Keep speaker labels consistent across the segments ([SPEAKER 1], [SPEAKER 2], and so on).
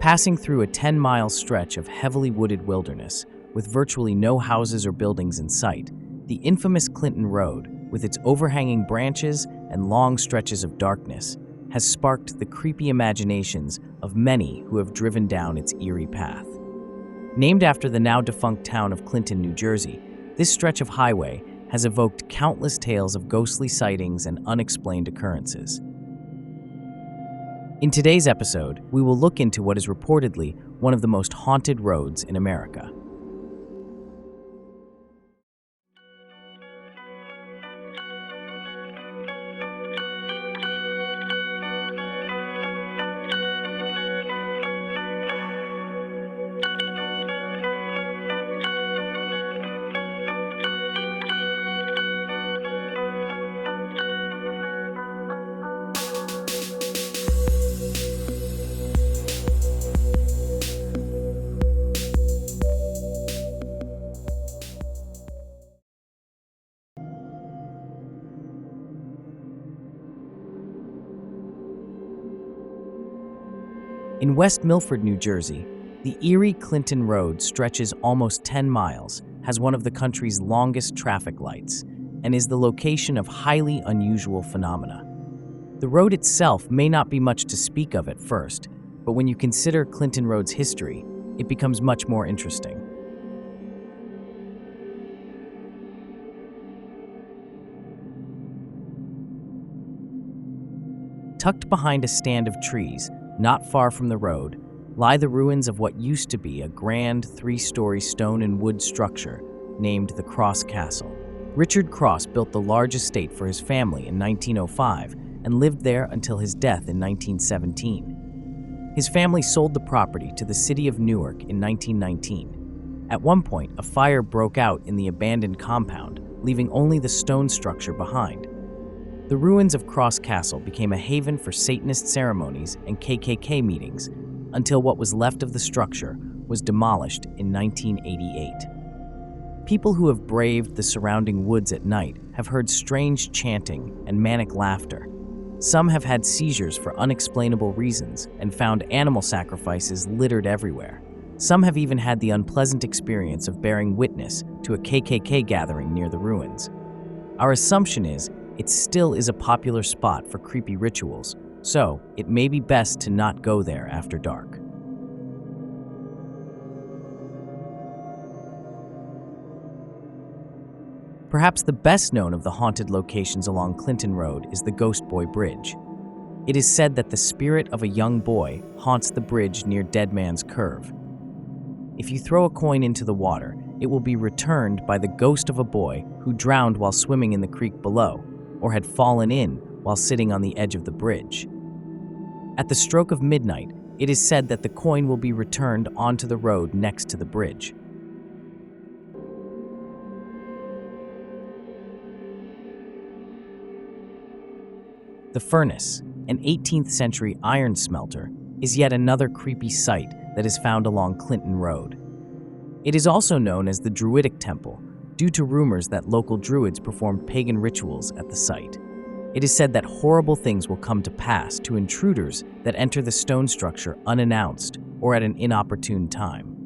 [SPEAKER 1] Passing through a 10-mile stretch of heavily wooded wilderness, with virtually no houses or buildings in sight, the infamous Clinton Road, with its overhanging branches and long stretches of darkness, has sparked the creepy imaginations of many who have driven down its eerie path. Named after the now-defunct town of Clinton, New Jersey, this stretch of highway has evoked countless tales of ghostly sightings and unexplained occurrences. In today's episode, we will look into what is reportedly one of the most haunted roads in America. In West Milford, New Jersey, the eerie Clinton Road stretches almost 10 miles, has one of the country's longest traffic lights, and is the location of highly unusual phenomena. The road itself may not be much to speak of at first, but when you consider Clinton Road's history, it becomes much more interesting. Tucked behind a stand of trees, not far from the road, lie the ruins of what used to be a grand 3-story stone and wood structure named the Cross Castle. Richard Cross built the large estate for his family in 1905 and lived there until his death in 1917. His family sold the property to the city of Newark in 1919. At one point, a fire broke out in the abandoned compound, leaving only the stone structure behind. The ruins of Cross Castle became a haven for Satanist ceremonies and KKK meetings until what was left of the structure was demolished in 1988. People who have braved the surrounding woods at night have heard strange chanting and manic laughter. Some have had seizures for unexplainable reasons and found animal sacrifices littered everywhere. Some have even had the unpleasant experience of bearing witness to a KKK gathering near the ruins. Our assumption is it still is a popular spot for creepy rituals, so it may be best to not go there after dark. Perhaps the best known of the haunted locations along Clinton Road is the Ghost Boy Bridge. It is said that the spirit of a young boy haunts the bridge near Dead Man's Curve. If you throw a coin into the water, it will be returned by the ghost of a boy who drowned while swimming in the creek below, or had fallen in while sitting on the edge of the bridge. At the stroke of midnight, it is said that the coin will be returned onto the road next to the bridge. The Furnace, an 18th century iron smelter, is yet another creepy site that is found along Clinton Road. It is also known as the Druidic Temple, due to rumors that local Druids performed pagan rituals at the site. It is said that horrible things will come to pass to intruders that enter the stone structure unannounced or at an inopportune time.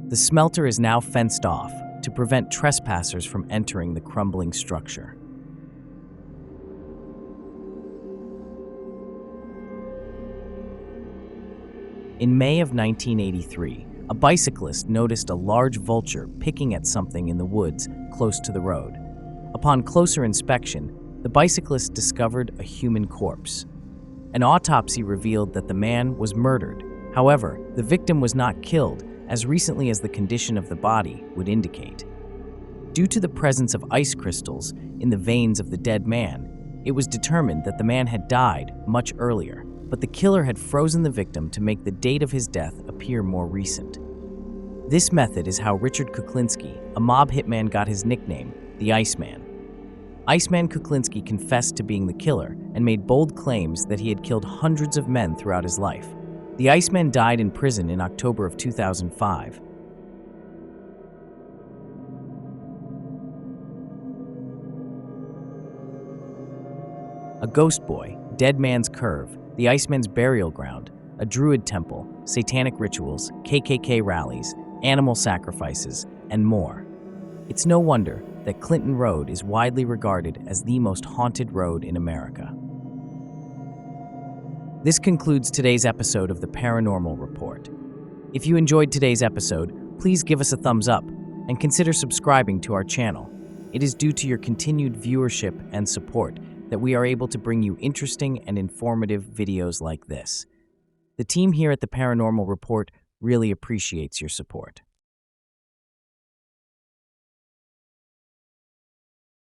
[SPEAKER 1] The smelter is now fenced off to prevent trespassers from entering the crumbling structure. In May of 1983, a bicyclist noticed a large vulture picking at something in the woods close to the road. Upon closer inspection, the bicyclist discovered a human corpse. An autopsy revealed that the man was murdered. However, the victim was not killed as recently as the condition of the body would indicate. Due to the presence of ice crystals in the veins of the dead man, it was determined that the man had died much earlier, but the killer had frozen the victim to make the date of his death appear more recent. This method is how Richard Kuklinski, a mob hitman, got his nickname, the Iceman. Iceman Kuklinski confessed to being the killer and made bold claims that he had killed hundreds of men throughout his life. The Iceman died in prison in October of 2005. A ghost boy, Dead Man's Curve, the Iceman's burial ground, a druid temple, satanic rituals, KKK rallies, animal sacrifices, and more. It's no wonder that Clinton Road is widely regarded as the most haunted road in America. This concludes today's episode of the Paranormal Report. If you enjoyed today's episode, please give us a thumbs up and consider subscribing to our channel. It is due to your continued viewership and support that we are able to bring you interesting and informative videos like this. The team here at the Paranormal Report really appreciates your support.